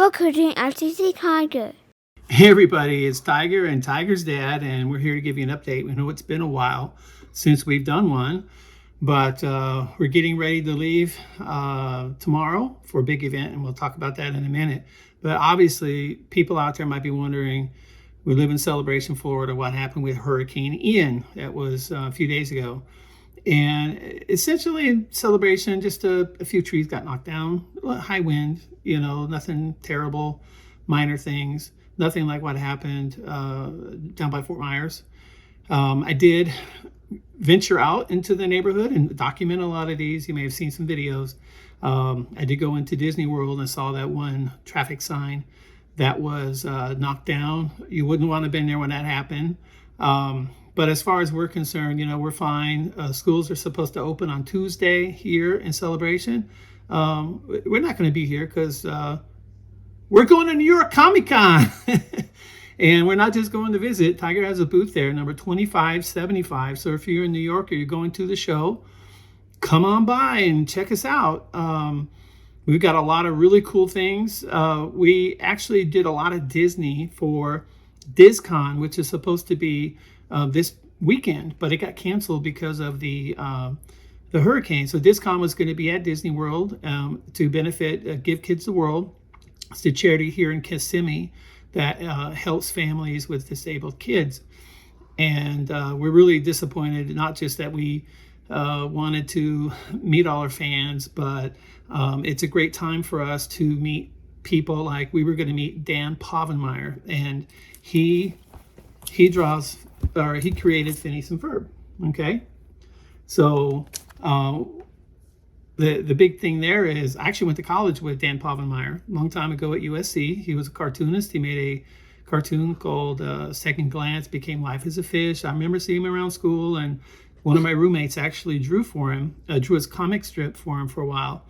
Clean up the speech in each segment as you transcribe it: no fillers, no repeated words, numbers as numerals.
Welcome to TheAutisticTiger. Hey everybody, it's Tiger and Tiger's dad, and we're here to give you an update. We know it's been a while since we've done one, but we're getting ready to leave tomorrow for a big event, and we'll talk about that in a minute. But obviously, people out there might be wondering, we live in Celebration, Florida, what happened with Hurricane Ian? That was a few days ago. And essentially in Celebration, just a few trees got knocked down, high wind, nothing terrible, minor things, nothing like what happened down by Fort Myers. I did venture out into the neighborhood and document a lot of these. You may have seen some videos. I did go into Disney World and saw that one traffic sign that was knocked down. You wouldn't want to have been there when that happened. But as far as we're concerned, we're fine. Schools are supposed to open on Tuesday here in Celebration. We're not going to be here because we're going to New York ComicCon. And we're not just going to visit. Tiger has a booth there, number 2575. So if you're in New York or you're going to the show, come on by and check us out. We've got a lot of really cool things. We actually did a lot of Disney for DisCon, which is supposed to be this weekend, but it got canceled because of the hurricane. So DisCon was going to be at Disney World to benefit Give Kids the World. It's a charity here in Kissimmee that helps families with disabled kids. And we're really disappointed, not just that we wanted to meet all our fans, but it's a great time for us to meet people. Like we were going to meet Dan Povenmire, and he created Phineas and Ferb. Okay, so the big thing there is I actually went to college with Dan Povenmire a long time ago at USC. He was a cartoonist. He made a cartoon called Second Glance, became Life as a Fish. I remember seeing him around school, and one of my roommates actually drew his comic strip for him for a while.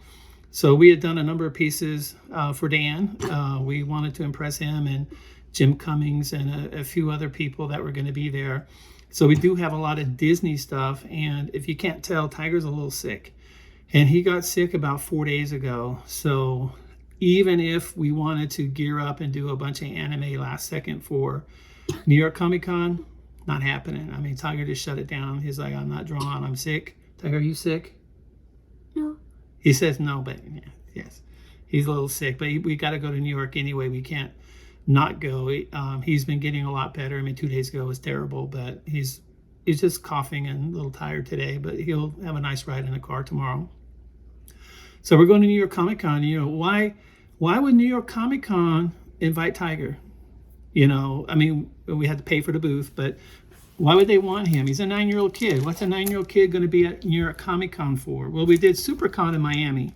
So we had done a number of pieces for Dan. We wanted to impress him and Jim Cummings and a few other people that were going to be there. So we do have a lot of Disney stuff. And if you can't tell, Tiger's a little sick. And he got sick about 4 days ago. So even if we wanted to gear up and do a bunch of anime last second for New York ComicCon, not happening. I mean, Tiger just shut it down. He's like, I'm not drawing, I'm sick. Tiger, are you sick? No. He says no, but yeah, yes. He's a little sick, but we got to go to New York anyway. We can't not go. He's been getting a lot better. I mean, 2 days ago was terrible, but he's just coughing and a little tired today, but he'll have a nice ride in the car tomorrow. So we're going to New York ComicCon. Why would New York ComicCon invite Tiger? I mean, we had to pay for the booth, but why would they want him? He's a 9-year-old kid. What's a 9-year-old kid going to be at New York ComicCon for? Well, we did SuperCon in Miami,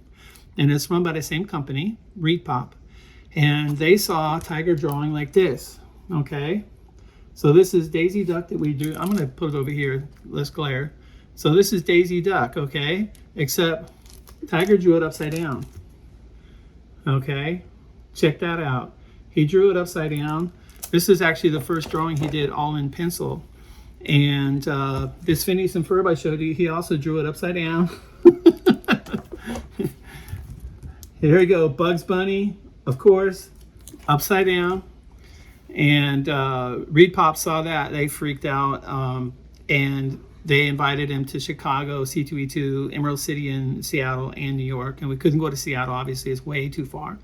and it's run by the same company, ReedPop. And they saw Tiger drawing like this, okay? So this is Daisy Duck that we drew. I'm going to put it over here, less glare. So this is Daisy Duck, okay? Except Tiger drew it upside down, okay? Check that out. He drew it upside down. This is actually the first drawing he did all in pencil. And this Phineas and Ferb I showed you, he also drew it upside down. Here we go, Bugs Bunny, of course, upside down. And ReedPop saw that, they freaked out, and they invited him to Chicago, C2E2, Emerald City in Seattle, and New York. And we couldn't go to Seattle, obviously, it's way too far.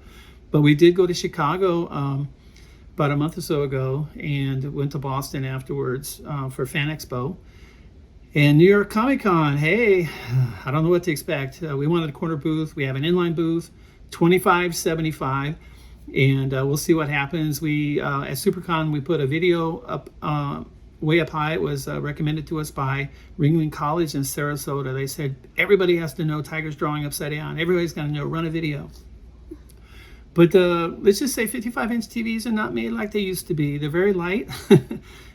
But we did go to Chicago about a month or so ago, and went to Boston afterwards for Fan Expo. And New York ComicCon, hey, I don't know what to expect. We wanted a corner booth. We have an inline booth, 2575, and we'll see what happens. We at SuperCon, we put a video up way up high. It was recommended to us by Ringling College in Sarasota. They said, everybody has to know Tiger's drawing upside down. Everybody's got to know, run a video. But let's just say 55-inch TVs are not made like they used to be. They're very light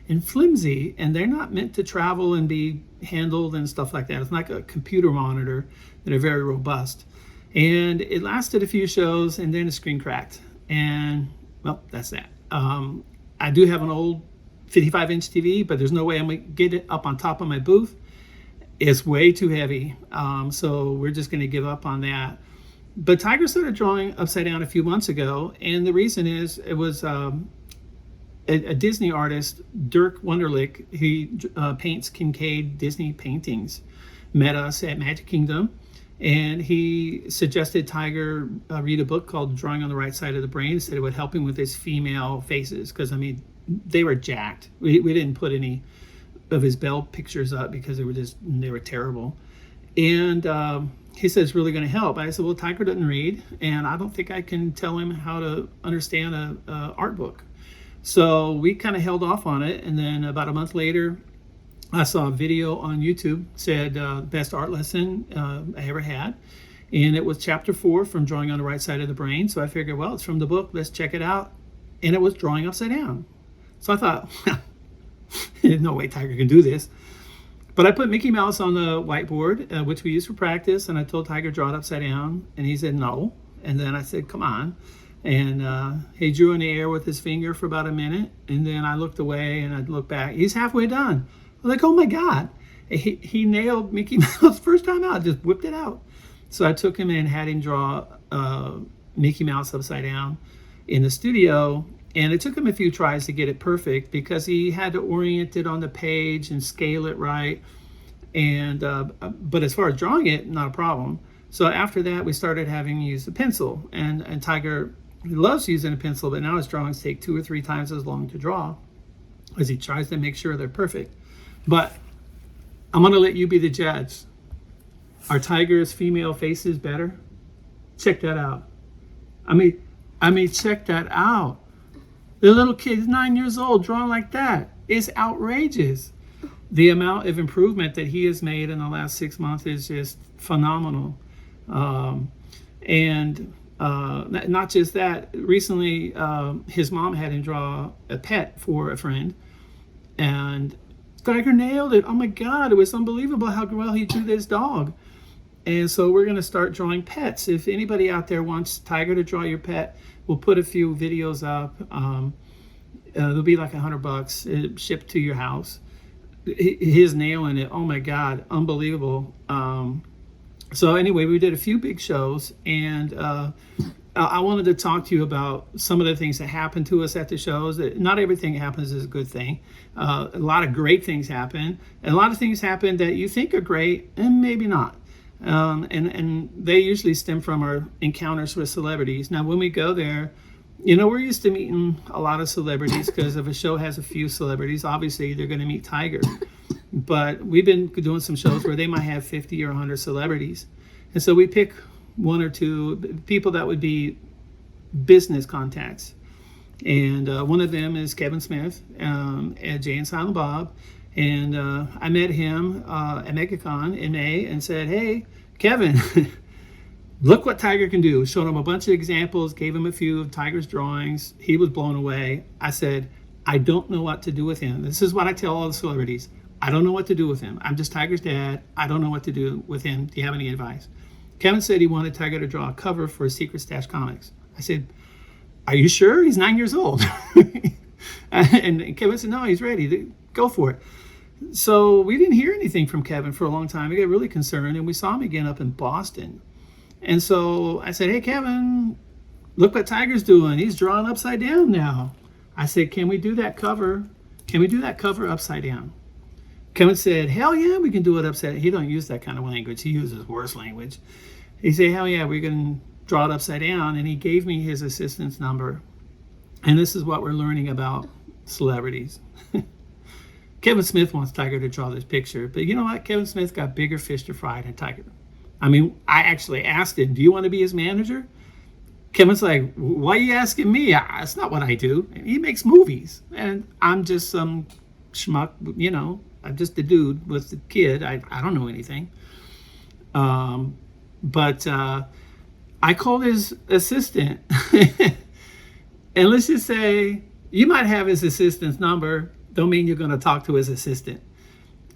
and flimsy, and they're not meant to travel and be handled and stuff like that. It's like a computer monitor that are very robust. And it lasted a few shows, and then the screen cracked. And, well, that's that. I do have an old 55-inch TV, but there's no way I'm going to get it up on top of my booth. It's way too heavy. So we're just going to give up on that. But Tiger started drawing upside down a few months ago, and the reason is it was a Disney artist, Dirk Wunderlich. He paints Kincaid Disney paintings. Met us at Magic Kingdom, and he suggested Tiger read a book called Drawing on the Right Side of the Brain. Said it would help him with his female faces, because I mean they were jacked. We didn't put any of his Belle pictures up because they were terrible. And he said it's really going to help. I said, well, Tiger doesn't read, and I don't think I can tell him how to understand a art book. So we kind of held off on it, and then about a month later, I saw a video on YouTube, said best art lesson I ever had, and it was chapter 4 from Drawing on the Right Side of the Brain. So I figured, well, it's from the book, let's check it out. And it was drawing upside down. So I thought, there's no way Tiger can do this. But I put Mickey Mouse on the whiteboard, which we use for practice, and I told Tiger, draw it upside down, and he said no. And then I said, come on. And he drew in the air with his finger for about a minute, and then I looked away and I looked back. He's halfway done. I'm like, oh my God. He nailed Mickey Mouse first time out, just whipped it out. So I took him and had him draw Mickey Mouse upside down in the studio. And it took him a few tries to get it perfect, because he had to orient it on the page and scale it right. And but as far as drawing it, not a problem. So after that, we started having him use a pencil. And Tiger, he loves using a pencil, but now his drawings take 2 or 3 times as long to draw, as he tries to make sure they're perfect. But I'm going to let you be the judge. Are Tiger's female faces better? Check that out. I mean, check that out. The little kid is 9 years old, drawing like that. It's outrageous. The amount of improvement that he has made in the last 6 months is just phenomenal. And not just that, recently his mom had him draw a pet for a friend, and Tiger nailed it. Oh my God, it was unbelievable how well he drew this dog. And so we're going to start drawing pets. If anybody out there wants Tiger to draw your pet, we'll put a few videos up. They'll be like $100 shipped to your house. His nailing it. Oh my God, unbelievable. So anyway, we did a few big shows, and I wanted to talk to you about some of the things that happened to us at the shows. That not everything happens is a good thing. A lot of great things happen, and a lot of things happen that you think are great and maybe not. And they usually stem from our encounters with celebrities. Now, when we go there, we're used to meeting a lot of celebrities, because if a show has a few celebrities, obviously they're going to meet Tiger. But we've been doing some shows where they might have 50 or 100 celebrities. And so we pick 1 or 2 people that would be business contacts. And one of them is Kevin Smith at Jay and Silent Bob. And I met him at MegaCon in May and said, hey, Kevin, look what Tiger can do. Showed him a bunch of examples, gave him a few of Tiger's drawings. He was blown away. I said, I don't know what to do with him. This is what I tell all the celebrities. I don't know what to do with him. I'm just Tiger's dad. I don't know what to do with him. Do you have any advice? Kevin said he wanted Tiger to draw a cover for Secret Stash Comics. I said, are you sure? He's 9 years old. And Kevin said, no, he's ready. Go for it. So we didn't hear anything from Kevin for a long time. We got really concerned, and we saw him again up in Boston. And so I said, hey, Kevin, look what Tiger's doing. He's drawing upside down now. I said, can we do that cover? Can we do that cover upside down? Kevin said, hell yeah, we can do it upside down. He don't use that kind of language. He uses worse language. He said, hell yeah, we're going to draw it upside down. And he gave me his assistant's number. And this is what we're learning about celebrities. Kevin Smith wants Tiger to draw this picture. But you know what? Kevin Smith got bigger fish to fry than Tiger. I mean, I actually asked him, do you want to be his manager? Kevin's like, why are you asking me? That's not what I do. He makes movies. And I'm just some schmuck, I'm just a dude with a kid. I don't know anything. But I called his assistant. And let's just say, you might have his assistant's number. Don't mean you're going to talk to his assistant.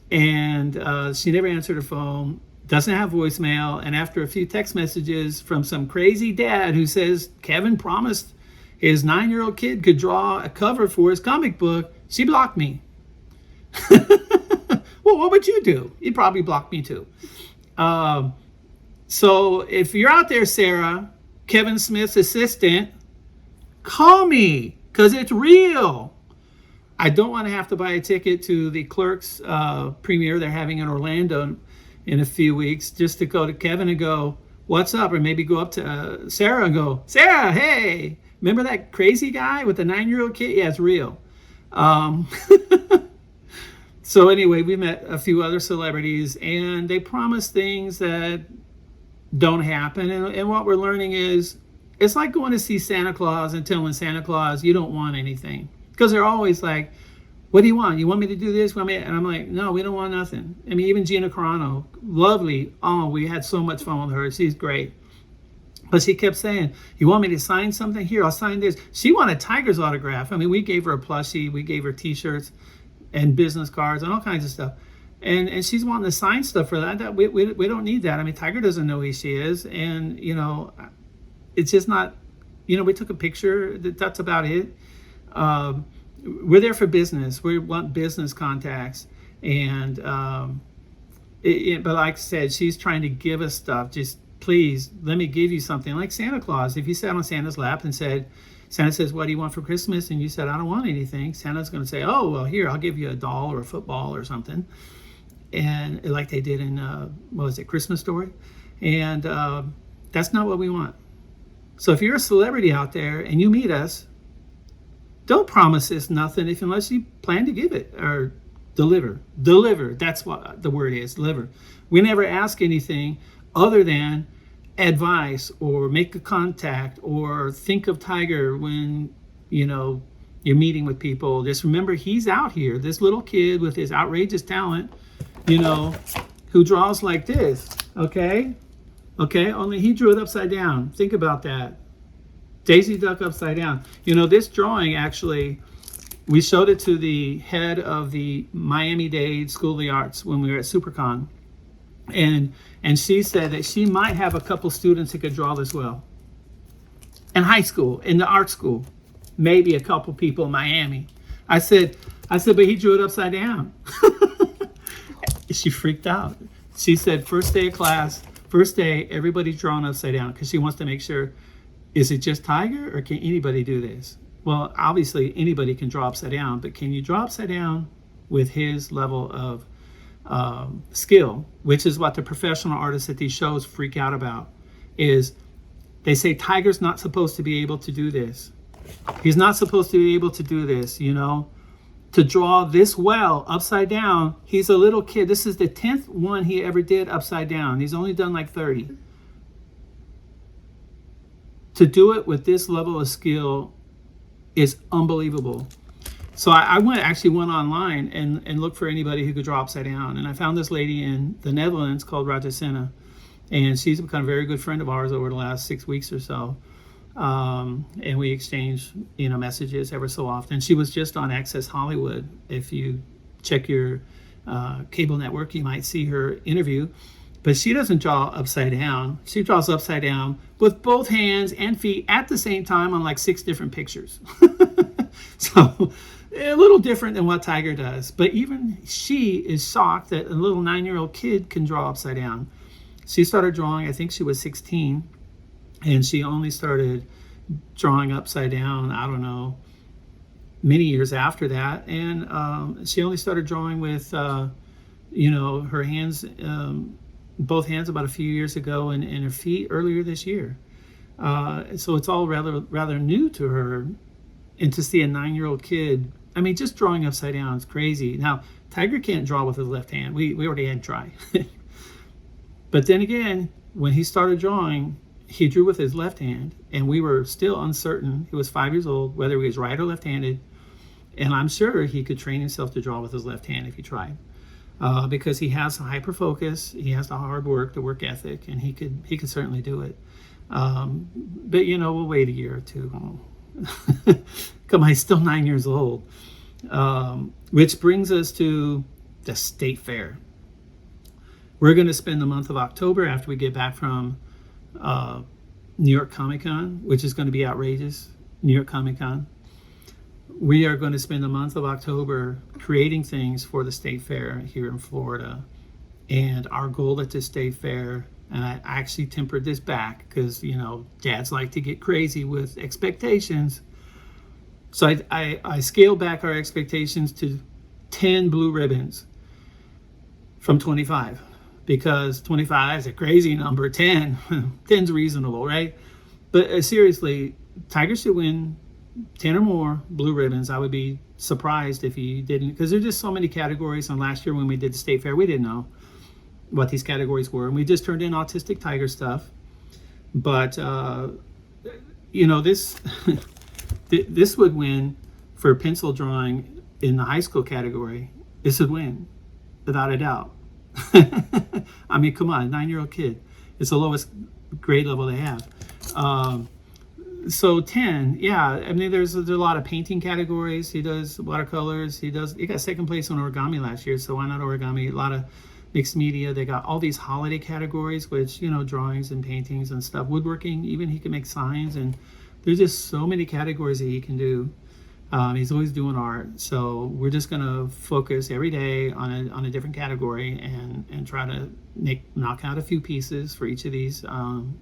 And she never answered her phone. Doesn't have voicemail. And after a few text messages from some crazy dad who says Kevin promised his 9-year-old kid could draw a cover for his comic book, she blocked me. Well, what would you do? You'd probably block me too. So if you're out there, Sarah, Kevin Smith's assistant, call me because it's real. I don't want to have to buy a ticket to the Clerks premiere they're having in Orlando in a few weeks just to go to Kevin and go, what's up? Or maybe go up to Sarah and go, Sarah, hey, remember that crazy guy with the 9-year-old kid? Yeah, it's real. So anyway, we met a few other celebrities and they promise things that don't happen. And what we're learning is it's like going to see Santa Claus and telling Santa Claus you don't want anything. Because they're always like, what do you want? You want me to do this? And I'm like, no, we don't want nothing. I mean, even Gina Carano, lovely. Oh, we had so much fun with her. She's great. But she kept saying, you want me to sign something? Here, I'll sign this. She wanted Tiger's autograph. I mean, we gave her a plushie. We gave her t-shirts and business cards and all kinds of stuff. And she's wanting to sign stuff for that. We don't need that. I mean, Tiger doesn't know who she is. And, it's just not, we took a picture. That's about it. We're there for business. We want business contacts. And, but like I said, she's trying to give us stuff. Just please, let me give you something. Like Santa Claus. If you sat on Santa's lap and said, Santa says, what do you want for Christmas? And you said, I don't want anything. Santa's going to say, oh, well, here, I'll give you a doll or a football or something. And like they did in, Christmas Story. And that's not what we want. So if you're a celebrity out there and you meet us, don't promise us nothing unless you plan to give it or deliver. Deliver. That's what the word is, deliver. We never ask anything other than advice or make a contact or think of Tiger when, you're meeting with people. Just remember he's out here, this little kid with his outrageous talent, who draws like this, okay? Okay, only he drew it upside down. Think about that. Daisy Duck upside down. This drawing actually, we showed it to the head of the Miami-Dade School of the Arts when we were at SuperCon. And she said that she might have a couple students who could draw this well. In high school, in the art school. Maybe a couple people in Miami. I said, but he drew it upside down. She freaked out. She said, first day of class, first day, everybody's drawing upside down because she wants to make sure, is it just Tiger or can anybody do this? Well, obviously anybody can draw upside down, but can you draw upside down with his level of skill, which is what the professional artists at these shows freak out about, is they say Tiger's not supposed to be able to do this. He's not supposed to be able to do this, to draw this well upside down. He's a little kid. This is the 10th one he ever did upside down. He's only done like 30. To do it with this level of skill is unbelievable. So I actually went online and looked for anybody who could draw upside down. And I found this lady in the Netherlands called Rajasena. And she's become a very good friend of ours over the last 6 weeks or so. And we exchange, messages ever so often. She was just on Access Hollywood. If you check your cable network, you might see her interview. But she doesn't draw upside down. She draws upside down with both hands and feet at the same time on like 6 different pictures. So a little different than what Tiger does. But even she is shocked that a little 9-year-old kid can draw upside down. She started drawing, I think she was 16. And she only started drawing upside down, I don't know, many years after that. And she only started drawing with, her hands, both hands about a few years ago, and her feet earlier this year. So it's all rather new to her. And to see a 9-year-old kid, I mean, just drawing upside down is crazy. Now, Tiger can't draw with his left hand. We already had to try. But then again, when he started drawing, he drew with his left hand, and we were still uncertain. He was 5 years old, whether he was right or left-handed. And I'm sure he could train himself to draw with his left hand if he tried, because he has a hyper focus, he has the hard work, the work ethic, and he could certainly do it. But we'll wait a year or two. Come on, he's still 9 years old. Which brings us to the state fair. We're going to spend the month of October after we get back from New York ComicCon, which is going to be outrageous. New York ComicCon. We are going to spend the month of October creating things for the state fair here in Florida. And our goal at the state fair, And I actually tempered this back because, dads like to get crazy with expectations. So I scaled back our expectations to 10 blue ribbons from 25, because 25 is a crazy number. 10 10's reasonable, right? But seriously, Tiger should win 10 or more blue ribbons. I would be surprised if he didn't, because there's just so many categories. And last year when we did the state fair, we didn't know what these categories were, and we just turned in Autistic Tiger stuff. But this this would win for pencil drawing in the high school category. This would win without a doubt. I mean, come on, 9-year-old kid. It's the lowest grade level they have. So 10, yeah. I mean, there's a lot of painting categories. He does watercolors. He got second place on origami last year, so why not origami? A lot of mixed media. They got all these holiday categories, which, drawings and paintings and stuff. Woodworking, even he can make signs, and there's just so many categories that he can do. He's always doing art, so we're just gonna focus every day on a different category and try to knock out a few pieces for each of these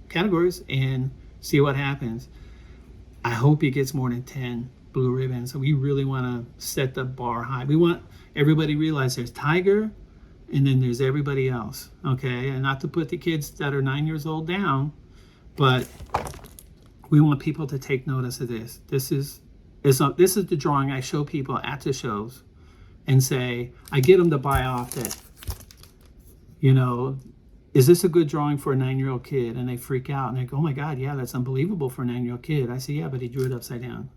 categories and see what happens. I hope he gets more than 10 blue ribbons. So we really want to set the bar high. We want everybody to realize there's Tiger, and then there's everybody else, okay? And not to put the kids that are 9 years old down, but we want people to take notice of this. This is the drawing I show people at the shows and say, I get them to buy off that, is this a good drawing for a 9-year-old kid? And they freak out and they go, oh my God, yeah, that's unbelievable for a 9-year-old kid. I say, yeah, but he drew it upside down.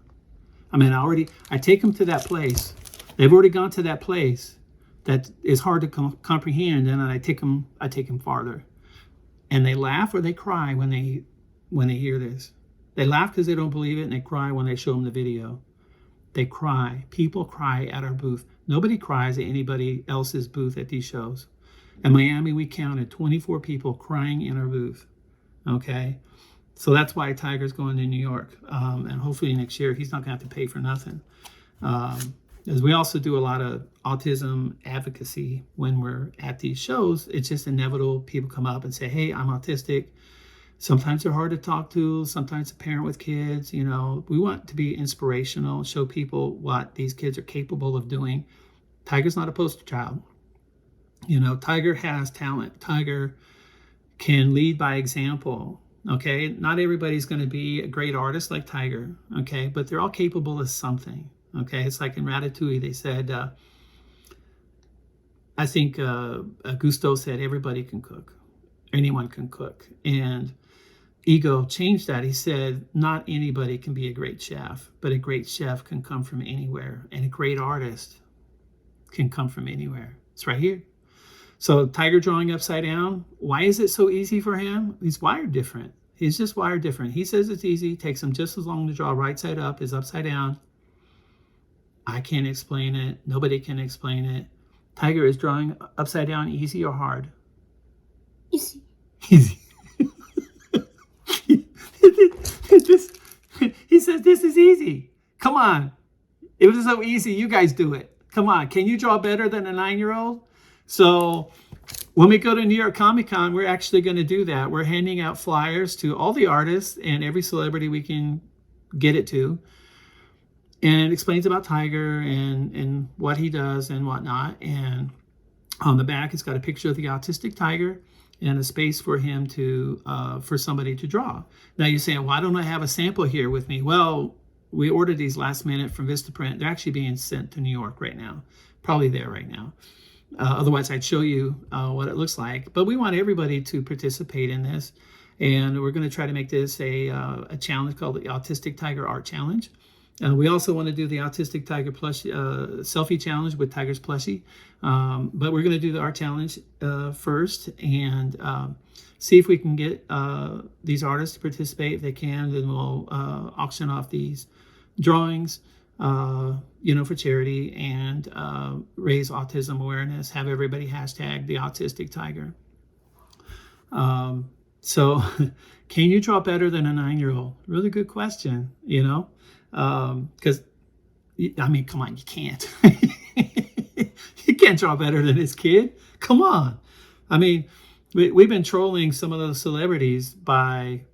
I mean, I take them to that place. They've already gone to that place that is hard to comprehend, and then I take them farther. And they laugh or they cry when they hear this. They laugh because they don't believe it, and they cry when they show them the video. They cry. People cry at our booth. Nobody cries at anybody else's booth at these shows. In Miami, we counted 24 people crying in our booth, okay? So that's why Tiger's going to New York, and hopefully next year he's not going to have to pay for nothing. As we also do a lot of autism advocacy when we're at these shows. It's just inevitable. People come up and say, hey, I'm autistic. Sometimes they're hard to talk to. Sometimes a parent with kids, we want to be inspirational, show people what these kids are capable of doing. Tiger's not a poster child. Tiger has talent. Tiger can lead by example, okay? Not everybody's going to be a great artist like Tiger, okay? But they're all capable of something, okay? It's like in Ratatouille, they said, I think Gusteau said everybody can cook. Anyone can cook. And Ego changed that. He said, not anybody can be a great chef, but a great chef can come from anywhere. And a great artist can come from anywhere. It's right here. So Tiger drawing upside down, why is it so easy for him? He's wired different. He's just wired different. He says it's easy. It takes him just as long to draw right side up as upside down. I can't explain it. Nobody can explain it. Tiger is drawing upside down easy or hard? Easy. Easy. He says this is easy. Come on. It was so easy. You guys do it. Come on. Can you draw better than a 9-year-old? So when we go to New York ComicCon, we're actually going to do that. We're handing out flyers to all the artists and every celebrity we can get it to. And it explains about Tiger and what he does and whatnot. And on the back, it's got a picture of the Autistic Tiger and a space for him for somebody to draw. Now you're saying, why don't I have a sample here with me? Well, we ordered these last minute from Vistaprint. They're actually being sent to New York right now, probably there right now. Otherwise, I'd show you what it looks like. But we want everybody to participate in this. And we're going to try to make this a challenge called the Autistic Tiger Art Challenge. We also want to do the Autistic Tiger plush selfie challenge with Tiger's plushie. But we're going to do the art challenge first and see if we can get these artists to participate. If they can, then we'll auction off these drawings, for charity and raise autism awareness, have everybody hashtag TheAutisticTiger. So can you draw better than a 9-year-old? Really good question, because, come on, you can't. You can't draw better than this kid. Come on. we've been trolling some of those celebrities by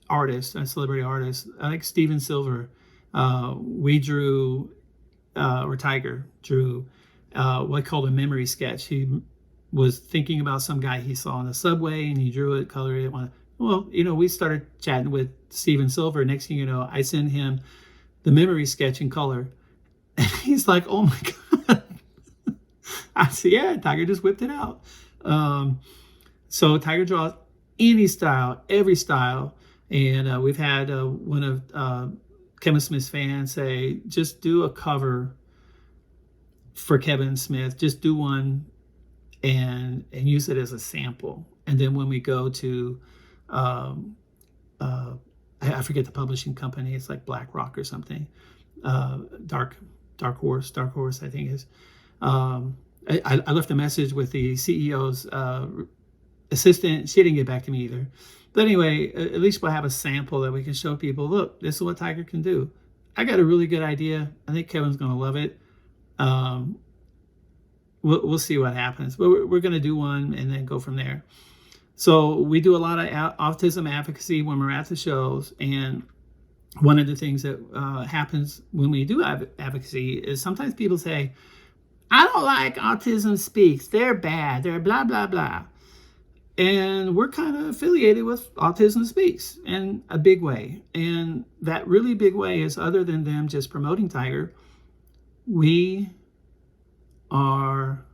artists and celebrity artists. I like Steven Silver. We drew, or Tiger drew, what called a memory sketch. He was thinking about some guy he saw on the subway, and he drew it, colored it. Well, we started chatting with Steven Silver. Next thing you know, I send him the memory sketch in color, and he's like, "Oh my God!" I said, "Yeah, Tiger just whipped it out." So Tiger draws any style, every style, and we've had one of Kevin Smith's fans say, "Just do a cover for Kevin Smith. Just do one and use it as a sample." And then when we go to, I forget the publishing company. It's like BlackRock or something. Dark Horse, I think is. I left a message with the CEO's assistant. She didn't get back to me either. But anyway, at least we'll have a sample that we can show people. Look, this is what Tiger can do. I got a really good idea. I think Kevin's going to love it. We'll see what happens. But we're going to do one and then go from there. So we do a lot of autism advocacy when we're at the shows. And one of the things that happens when we do advocacy is sometimes people say, "I don't like Autism Speaks. They're bad. They're blah, blah, blah." And we're kind of affiliated with Autism Speaks in a big way. And that really big way is, other than them just promoting Tiger, we are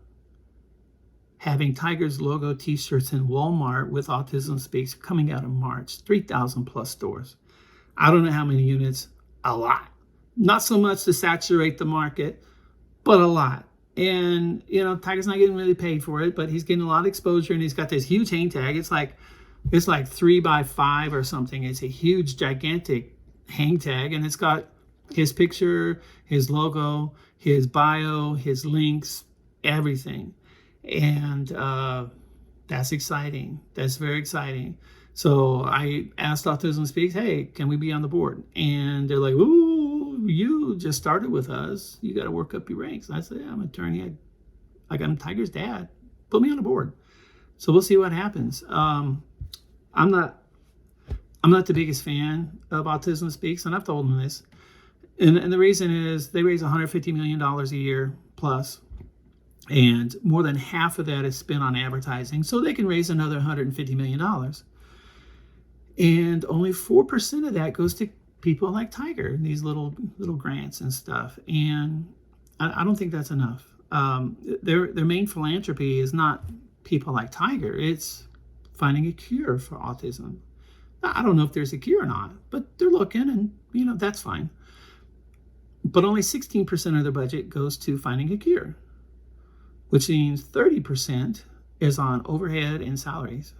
having Tiger's logo t-shirts in Walmart with Autism Speaks coming out in March. 3,000 plus stores. I don't know how many units. A lot. Not so much to saturate the market, but a lot. And, Tiger's not getting really paid for it, but he's getting a lot of exposure, and he's got this huge hang tag. It's like 3x5 or something. It's a huge, gigantic hang tag, and it's got his picture, his logo, his bio, his links, everything. And that's exciting. That's very exciting. So I asked Autism Speaks, "Hey, can we be on the board?" And they're like, "Ooh, you just started with us. You got to work up your ranks." And I said, "Yeah, I'm an attorney. I'm Tiger's dad. Put me on the board." So we'll see what happens. I'm not the biggest fan of Autism Speaks, and I've told them this. And the reason is they raise $150 million a year plus. And more than half of that is spent on advertising. So they can raise another $150 million. And only 4% of that goes to people like Tiger, these little grants and stuff. And I don't think that's enough. Their main philanthropy is not people like Tiger. It's finding a cure for autism. I don't know if there's a cure or not, but they're looking, and that's fine. But only 16% of their budget goes to finding a cure, which means 30% is on overhead and salaries.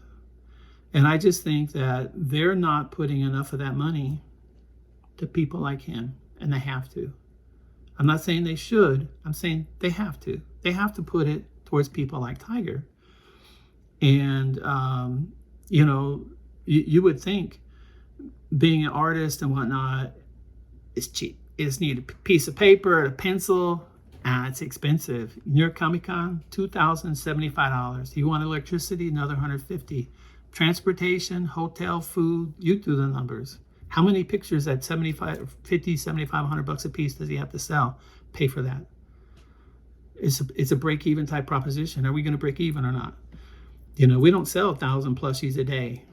And I just think that they're not putting enough of that money to people like him, and they have to. I'm not saying they should. I'm saying they have to. They have to put it towards people like Tiger. And, you would think being an artist and whatnot is cheap. You just need a piece of paper, a pencil. It's expensive. York ComicCon, $2,075. You want electricity, another $150. Transportation, hotel, food, you do the numbers. How many pictures at $75, $50, $75, $100 a piece does he have to sell? Pay for that. It's a break-even type proposition. Are we going to break even or not? We don't sell 1,000 plushies a day.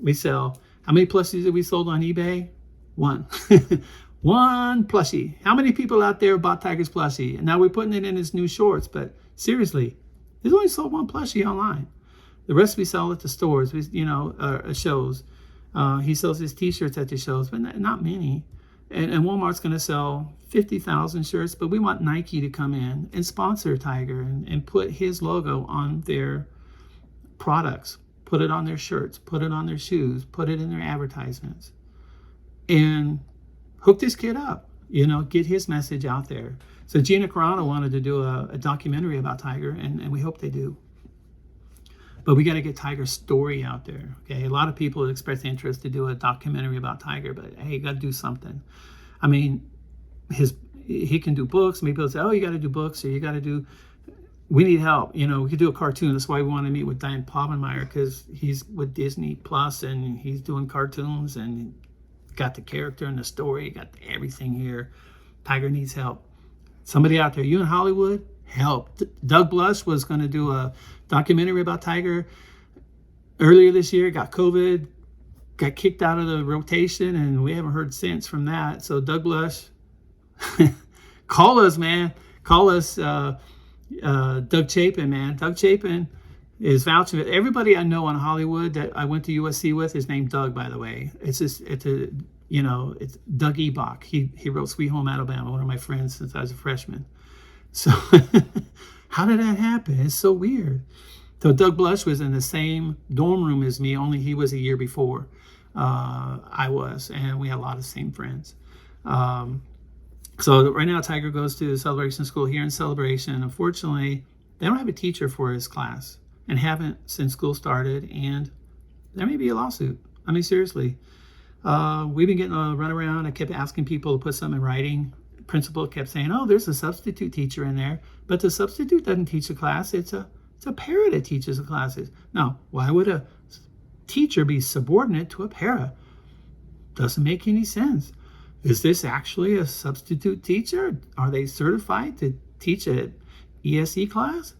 We sell, how many plushies have we sold on eBay? One. One plushie. How many people out there bought Tiger's plushie? And now we're putting it in his new shorts. But seriously, he's only sold one plushie online. The rest we sell at the stores, shows. He sells his t-shirts at the shows, but not many. And Walmart's going to sell 50,000 shirts, but we want Nike to come in and sponsor Tiger and put his logo on their products, put it on their shirts, put it on their shoes, put it in their advertisements. And hook this kid up, get his message out there. So Gina Carano wanted to do a documentary about Tiger, and we hope they do. But we got to get Tiger's story out there. Okay, a lot of people express interest to do a documentary about Tiger, but hey, you got to do something. I mean, he can do books. Maybe people say, "Oh, you got to do books, or you got to do." we need help. You know, we could do a cartoon. That's why we want to meet with Diane Povenmire, because he's with Disney Plus and he's doing cartoons and got the character and the story, got everything here. Tiger needs help. Somebody out there, you in Hollywood, help. Doug Blush was going to do a documentary about Tiger earlier this year, got COVID, got kicked out of the rotation, and we haven't heard since from that. So Doug Blush, call us, man. Call us. Doug Chapin, man. Doug Chapin is vouching. Everybody I know in Hollywood that I went to USC with is named Doug, by the way. It's Doug Ebach. He wrote Sweet Home Alabama, one of my friends since I was a freshman. So how did that happen? It's so weird. So Doug Blush was in the same dorm room as me, only he was a year before I was, and we had a lot of same friends. So right now, Tiger goes to the Celebration School here in Celebration. Unfortunately, they don't have a teacher for his class and haven't since school started, and there may be a lawsuit. I mean, seriously. We've been getting a run around. I kept asking people to put something in writing. Principal kept saying, oh, there's a substitute teacher in there, but the substitute doesn't teach the class. It's a para that teaches the classes. Now, why would a teacher be subordinate to a para? Doesn't make any sense. Is this actually a substitute teacher? Are they certified to teach an ESE class?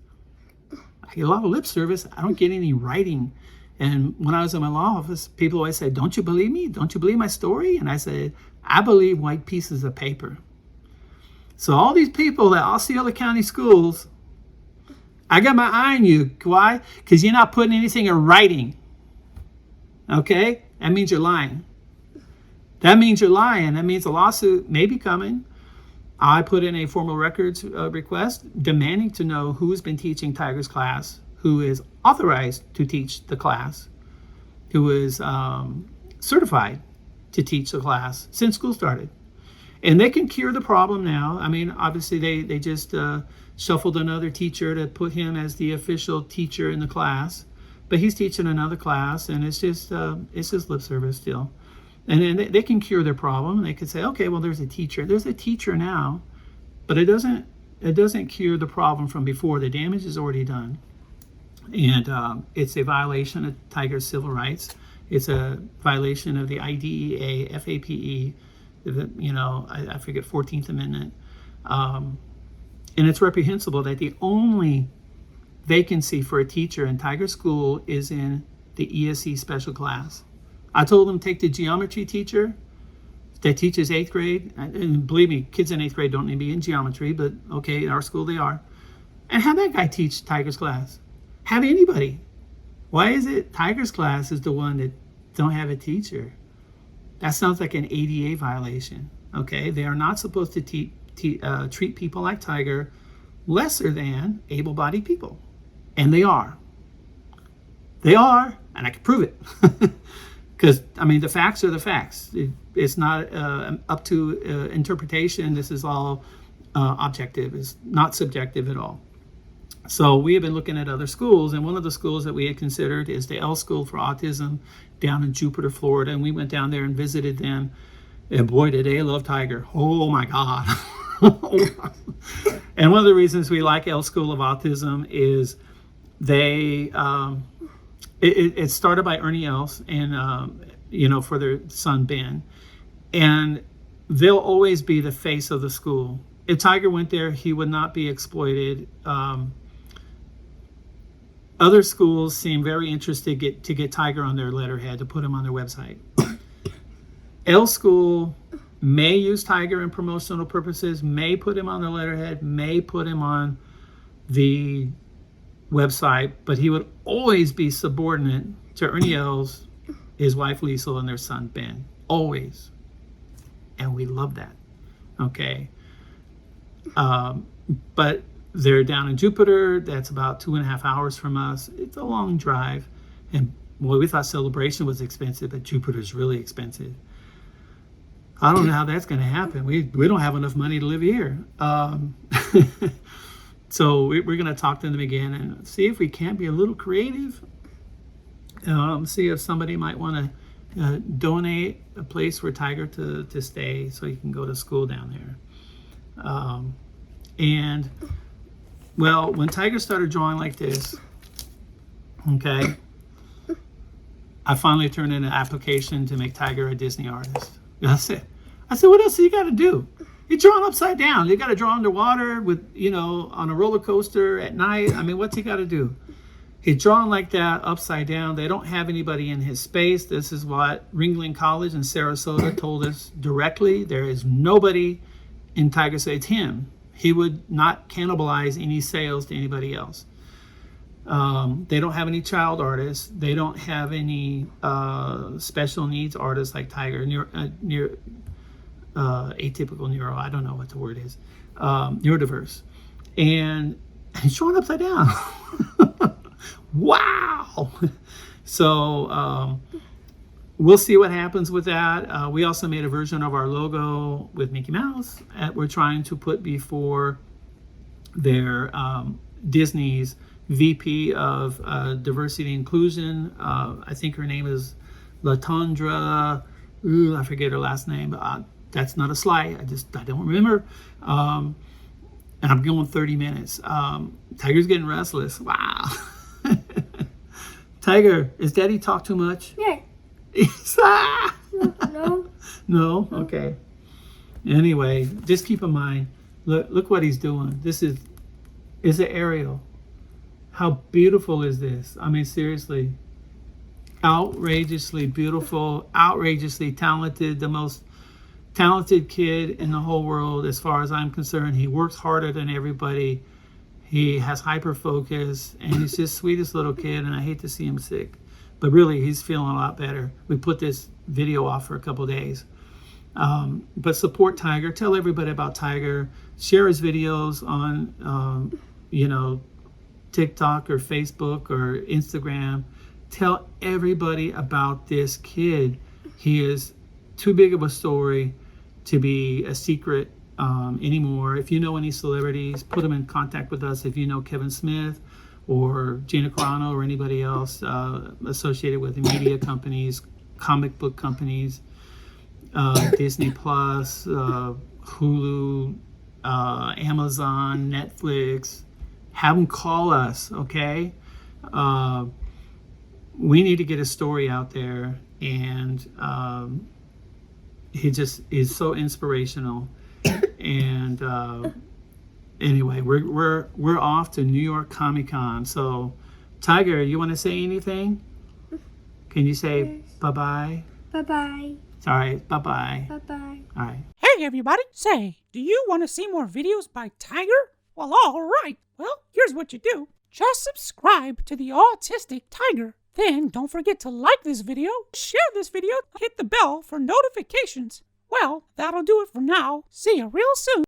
I get a lot of lip service. I don't get any writing. And when I was in my law office, people always say, don't you believe me? Don't you believe my story? And I said, I believe white pieces of paper. So all these people at Osceola County Schools, I got my eye on you. Why? Because you're not putting anything in writing. Okay? That means you're lying. That means you're lying. That means a lawsuit may be coming. I put in a formal records request demanding to know who's been teaching Tiger's class, who is authorized to teach the class, who is certified to teach the class since school started. And they can cure the problem now. I mean, obviously they just shuffled another teacher to put him as the official teacher in the class, but he's teaching another class, and it's just lip service still. And then they can cure their problem. They could say, okay, well, there's a teacher. There's a teacher now, but it doesn't cure the problem from before. The damage is already done. And it's a violation of Tiger's civil rights. It's a violation of the IDEA, FAPE, I forget, 14th Amendment. And it's reprehensible that the only vacancy for a teacher in Tiger School is in the ESE special class. I told them take the geometry teacher that teaches 8th grade. And believe me, kids in 8th grade don't need to be in geometry, but okay, in our school they are. And have that guy teach Tiger's class. Have anybody. Why is it Tiger's class is the one that don't have a teacher? That sounds like an ADA violation. Okay, they are not supposed to treat people like Tiger lesser than able-bodied people. And they are. They are, and I can prove it. Because, I mean, the facts are the facts. It's not up to interpretation. This is all objective. It's not subjective at all. So we have been looking at other schools, and one of the schools that we had considered is the Els School for Autism down in Jupiter, Florida. And we went down there and visited them. And boy, did they love Tiger. Oh, my God. And one of the reasons we like Els School of Autism is they... It started by Ernie Els and, for their son, Ben. And they'll always be the face of the school. If Tiger went there, he would not be exploited. Other schools seem very interested to get Tiger on their letterhead, to put him on their website. Els School may use Tiger in promotional purposes, may put him on their letterhead, may put him on the website, but he would always be subordinate to Ernie Els, his wife Liesl, and their son Ben. Always. And we love that. Okay. But they're down in Jupiter. That's about 2.5 hours from us. It's a long drive. And boy, we thought Celebration was expensive, but Jupiter's really expensive. I don't know how that's going to happen. We don't have enough money to live here. So we're going to talk to them again and see if we can't be a little creative. See if somebody might want to donate a place for Tiger to stay so he can go to school down there. And Well, when Tiger started drawing like this, okay, I finally turned in an application to make Tiger a Disney artist. That's it. I said, what else do you got to do? You're drawing upside down. You got to draw underwater with, on a roller coaster at night. I mean, what's he got to do? He's drawing like that, upside down. They don't have anybody in his space. This is what Ringling College in Sarasota told us directly. There is nobody in Tiger. So it's him. He would not cannibalize any sales to anybody else. They don't have any child artists. They don't have any special needs artists like Tiger, atypical neuro. I don't know what the word is. Neurodiverse. And he's drawing upside down. Wow. So we'll see what happens with that. We also made a version of our logo with Mickey Mouse. We're trying to put before their Disney's VP of Diversity and Inclusion. I think her name is Latondra. I forget her last name. That's not a slight. I don't remember. And I'm going 30 minutes. Tiger's getting restless. Wow. Tiger, is Daddy talk too much? Yeah. No. No? Okay. Anyway, just keep in mind, look what he's doing. This is it aerial? How beautiful is this? I mean, seriously. Outrageously beautiful, outrageously talented, the most talented kid in the whole world as far as I'm concerned. He works harder than everybody. He has hyper focus, and he's just sweetest little kid, and I hate to see him sick. But really, he's feeling a lot better. We put this video off for a couple days. But support Tiger. Tell everybody about Tiger. Share his videos on, TikTok or Facebook or Instagram. Tell everybody about this kid. He is too big of a story to be a secret anymore. If you know any celebrities, put them in contact with us. If you know Kevin Smith or Gina Carano or anybody else associated with media companies, comic book companies, Disney Plus, Hulu, Amazon, Netflix, have them call us, okay? We need to get a story out there, and he just is so inspirational. And anyway, we're off to New York ComicCon. So, Tiger, you want to say anything? Can you say Yes. bye-bye? Bye-bye. All right, bye-bye. Bye-bye. All right. Hey everybody! Say, do you want to see more videos by Tiger? Well, alright. Well, here's what you do. Just subscribe to the Autistic Tiger. Then don't forget to like this video, share this video, hit the bell for notifications. Well, that'll do it for now. See you real soon.